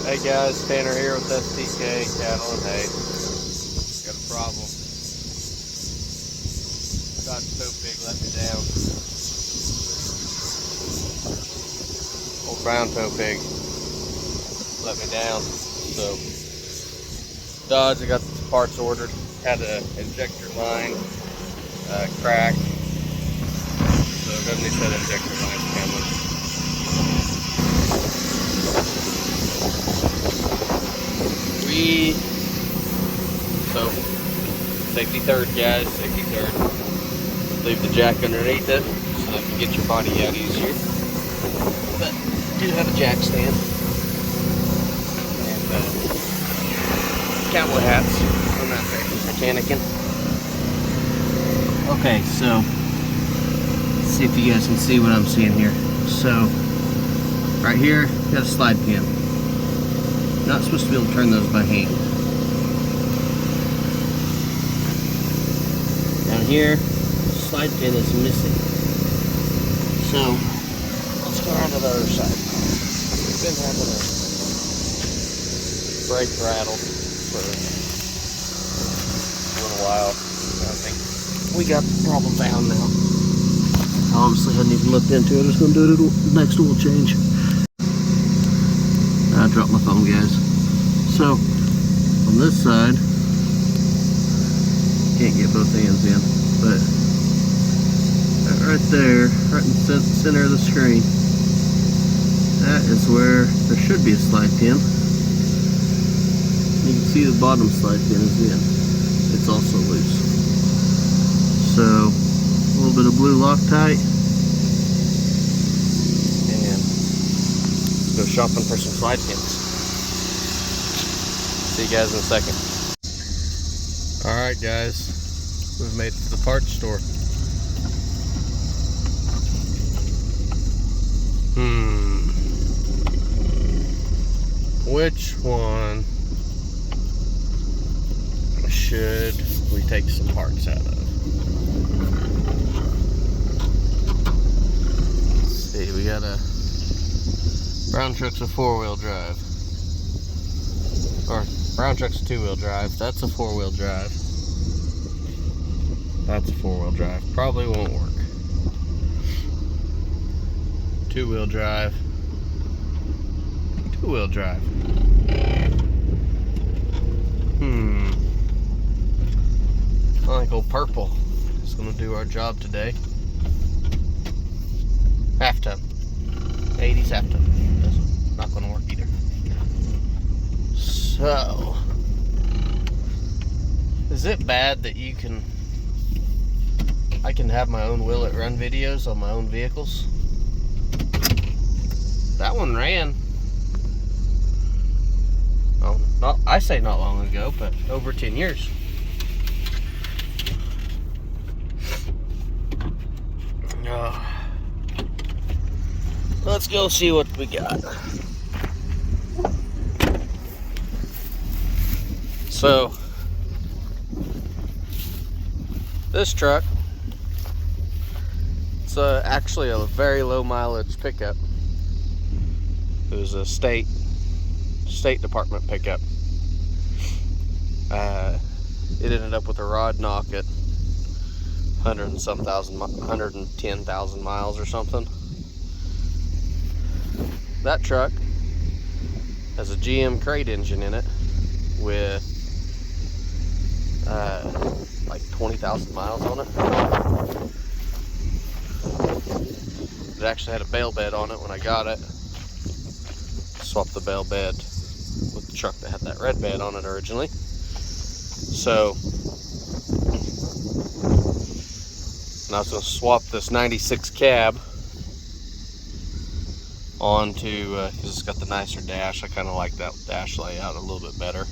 Hey guys, Tanner here with STK Cattle and Hay. Got a problem. Dodge Tow Pig let me down. Old brown Tow Pig let me down. So Dodge, I got the parts ordered. Had an injector line crack. So it doesn't need that injector line coming. So safety third, guys, safety third. Leave the jack underneath it so that you get your body out easier. But do have a jack stand and cowboy hats. I'm not mechanicking. Okay, so let's see if you guys can see what I'm seeing here. So right here, got a slide pin. Not supposed to be able to turn those by hand. Down here, slide pin is missing. So let's go around to the other side. We've been having a brake rattle for a little while. I think we got the problem found now. I honestly hadn't even looked into it. I'm just going to do it next oil change. I dropped my phone, guys. So on this side, can't get both hands in, but right there, right in the center of the screen, that is where there should be a slide pin. You can see the bottom slide pin is in. It's also loose. So a little bit of blue Loctite, and let's go shopping for some slide pins. See you guys in a second. Alright guys, we've made it to the parts store. Which one should we take some parts out of? Let's see, we got a brown truck's a four-wheel drive. Or brown truck's a two-wheel drive. That's a four-wheel drive. That's a four-wheel drive. Probably won't work. Two-wheel drive. Two-wheel drive. I think old purple is going to do our job today. Half ton. 80s half ton. That's not going to work either. So, is it bad that I can have my own will it run videos on my own vehicles? That one ran. Oh, I say not long ago, but over 10 years. Let's go see what we got. So, this truck, it's actually a very low mileage pickup. It was a state department pickup. It ended up with a rod knock at 110,000 miles or something. That truck has a GM crate engine in it with like 20,000 miles on it. It actually had a bale bed on it when I got it. Swapped the bale bed with the truck that had that red bed on it originally. So, and I was going to swap this 96 cab onto, because it's got the nicer dash. I kind of like that dash layout a little bit better. I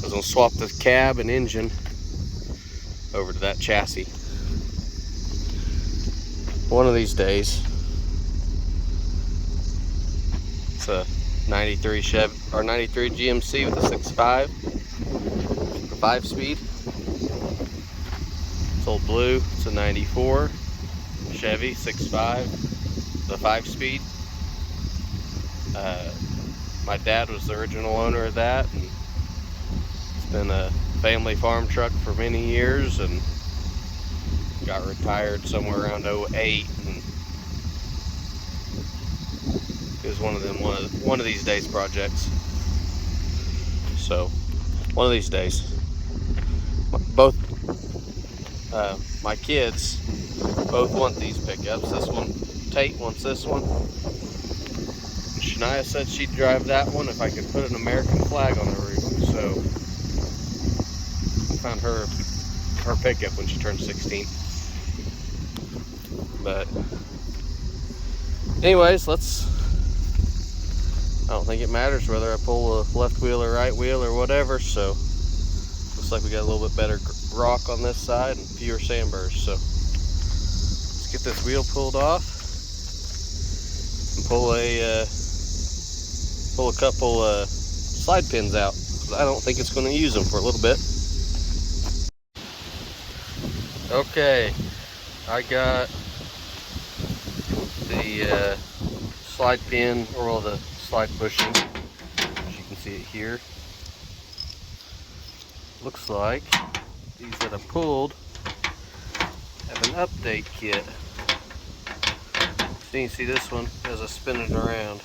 was going to swap the cab and engine over to that chassis. One of these days. It's a 93 Chevy or 93 GMC with a 6.5, a 5-speed. It's old blue. It's a 94 Chevy 6.5, the 5-speed. My dad was the original owner of that, and it's been a family farm truck for many years, and got retired somewhere around 08, and it was one of these days projects. So one of these days, both my kids both want these pickups. This one, Tate wants this one. Shania said she'd drive that one if I could put an American flag on the roof. So I found her pickup when she turned 16. But anyways, I don't think it matters whether I pull a left wheel or right wheel or whatever. So looks like we got a little bit better rock on this side and fewer sandburrs. So let's get this wheel pulled off and pull a couple slide pins out. I don't think it's going to use them for a little bit. Okay, I got the slide pin, or the slide bushing, as you can see it here. Looks like these that I pulled have an update kit. So you can see this one as I spin it around.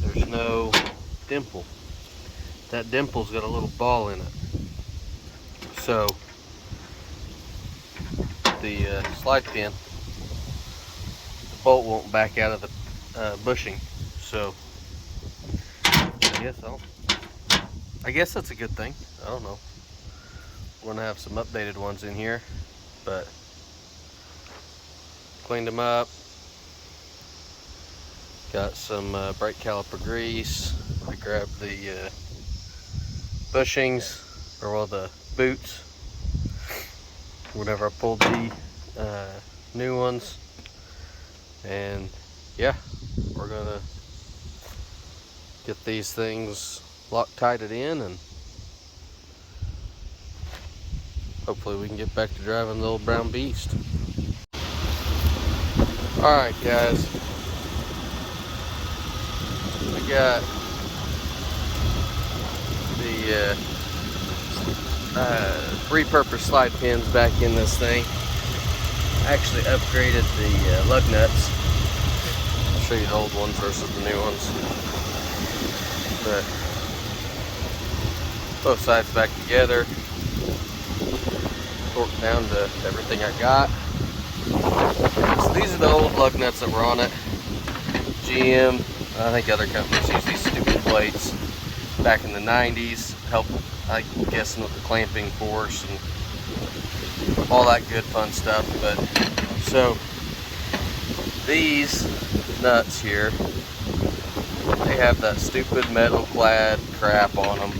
There's no dimple. That dimple's got a little ball in it. So the slide pin, the bolt won't back out of the bushing. So I guess that's a good thing. I don't know. We're gonna have some updated ones in here, but cleaned them up. Got some brake caliper grease. I grabbed the bushings, or well, the boots, whenever I pulled the new ones. And yeah, we're gonna get these things Loctited in, and hopefully we can get back to driving the old brown beast. Alright guys, I got the repurposed slide pins back in this thing. I actually upgraded the lug nuts. I'll show you the old ones versus the new ones. But both sides back together, torqued down to everything I got. So these are the old lug nuts that were on it. GM, I think other companies use these stupid plates back in the 90s. Help, I'm guessing, with the clamping force and all that good fun stuff. But so these nuts here, they have that stupid metal clad crap on them.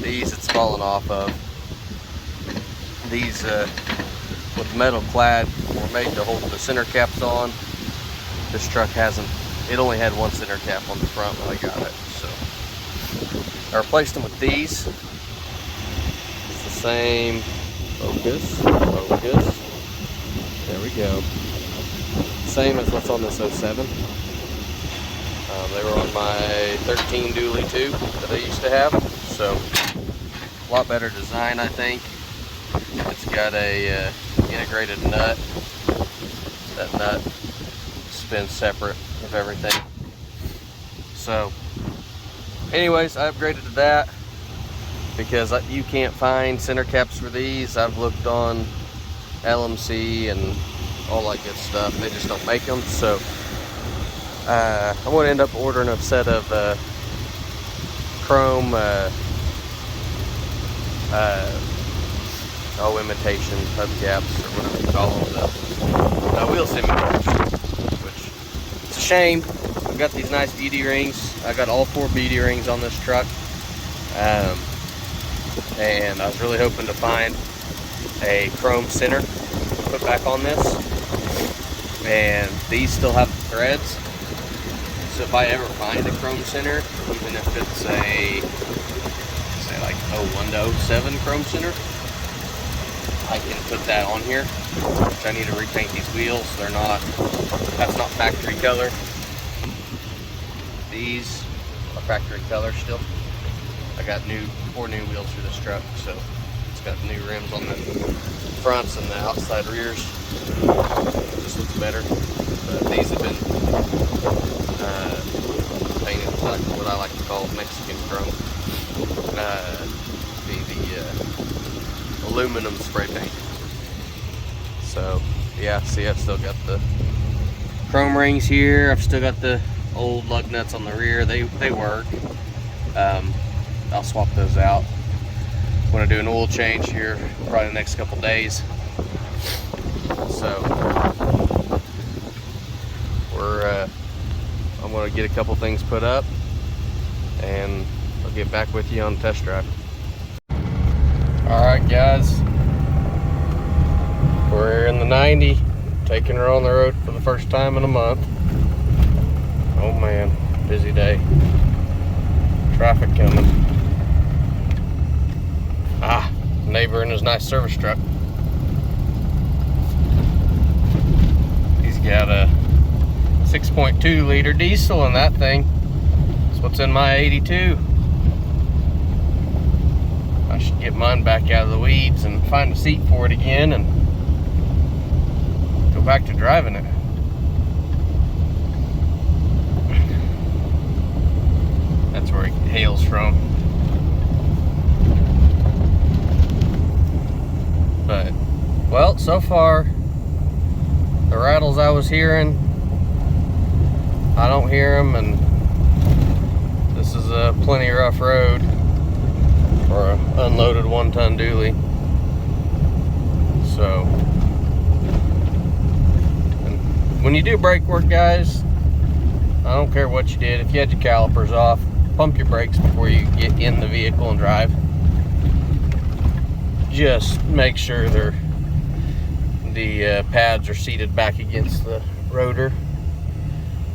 These it's fallen off of. These with metal clad were made to hold the center caps on. This truck hasn't. It only had one center cap on the front when I got it. So I replaced them with these. It's the same. Focus. There we go. Same as what's on this 07. They were on my 13 dually too that I used to have. So a lot better design, I think. It's got a integrated nut. That nut spins separate of everything. So anyways, I upgraded to that because you can't find center caps for these. I've looked on LMC and all that good stuff. They just don't make them. So I'm going to end up ordering a set of chrome imitation hubcaps, or whatever you call them, the wheel simulators, which it's a shame. I've got these nice beauty rings. I got all 4 beauty rings on this truck, and I was really hoping to find a chrome center to put back on this, and these still have the threads. So if I ever find a chrome center, even if it's a, say like 01 to 07 chrome center, I can put that on here, which I need to repaint these wheels. They're not, that's not factory color. These are factory color still. I got 4 new wheels for this truck, so it's got new rims on the fronts and the outside rears. Just looks better. These have been painted like what I like to call Mexican chrome. The aluminum spray paint. So yeah, see, I've still got the chrome rings here. I've still got the old lug nuts on the rear. They work. I'll swap those out when I do an oil change here, probably the next couple days. So I'm gonna get a couple things put up, and I'll get back with you on the test drive. All right, guys, we're here in the 90, taking her on the road for the first time in a month. Oh man, busy day. Traffic coming. Neighbor in his nice service truck. He's got a 6.2 liter diesel in that thing. That's what's in my 82. I should get mine back out of the weeds and find a seat for it again and go back to driving it. That's where he hails from. But, well, so far, the rattles I was hearing, I don't hear them, and this is a plenty rough road for an unloaded 1-ton dually. So, and when you do brake work, guys, I don't care what you did. If you had your calipers off, pump your brakes before you get in the vehicle and drive. Just make sure the pads are seated back against the rotor.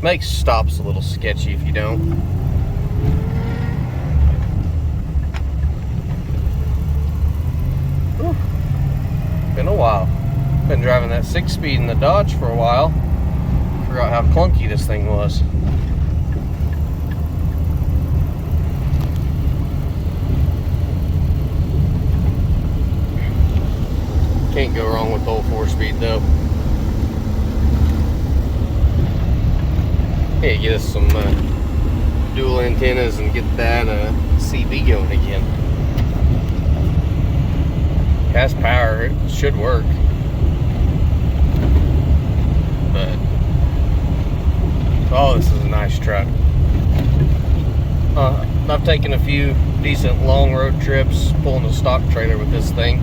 Makes stops a little sketchy if you don't. Whew. Been a while. Been driving that 6-speed in the Dodge for a while. Forgot how clunky this thing was. Can't go wrong with old 4-speed though. Yeah, get us some dual antennas and get that CB going again. Has power, it should work. But oh, this is a nice truck. I've taken a few decent long road trips pulling a stock trailer with this thing.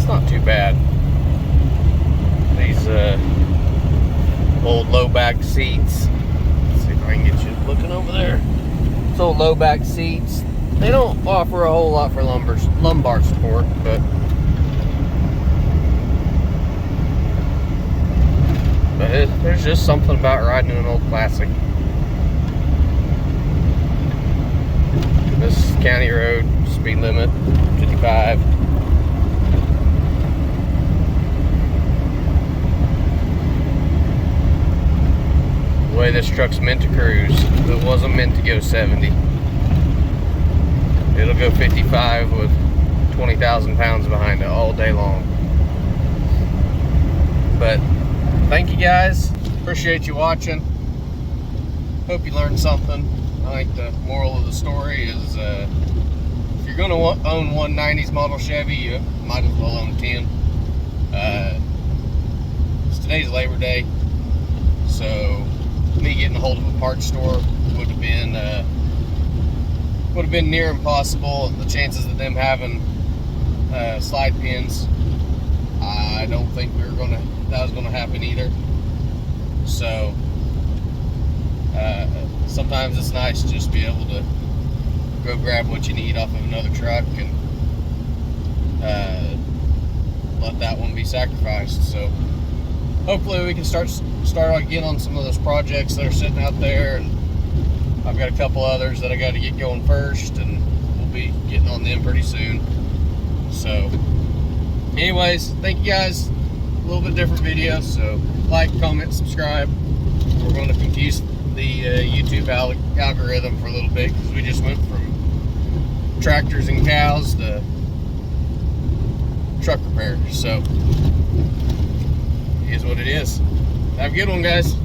Not too bad. These old low back seats. Let's see if I can get you looking over there. These old low back seats. They don't offer a whole lot for lumbar support, but there's just something about riding an old classic. This county road, speed limit 55. The way this truck's meant to cruise, it wasn't meant to go 70. It'll go 55 with 20,000 pounds behind it all day long. But thank you guys, appreciate you watching. Hope you learned something. I think the moral of the story is if you're going to own one 90s model Chevy, you might as well own 10. Today's Labor Day, so me getting a hold of a parts store would have been near impossible. The chances of them having slide pins, I don't think that was gonna happen either. So sometimes it's nice to just be able to go grab what you need off of another truck and let that one be sacrificed. So hopefully we can start again on some of those projects that are sitting out there, and I've got a couple others that I got to get going first, and we'll be getting on them pretty soon. So anyways, thank you guys. A little bit different video, so like, comment, subscribe. we're going to confuse the YouTube algorithm for a little bit, because we just went from tractors and cows to truck repair. So, it is what it is. Have a good one, guys.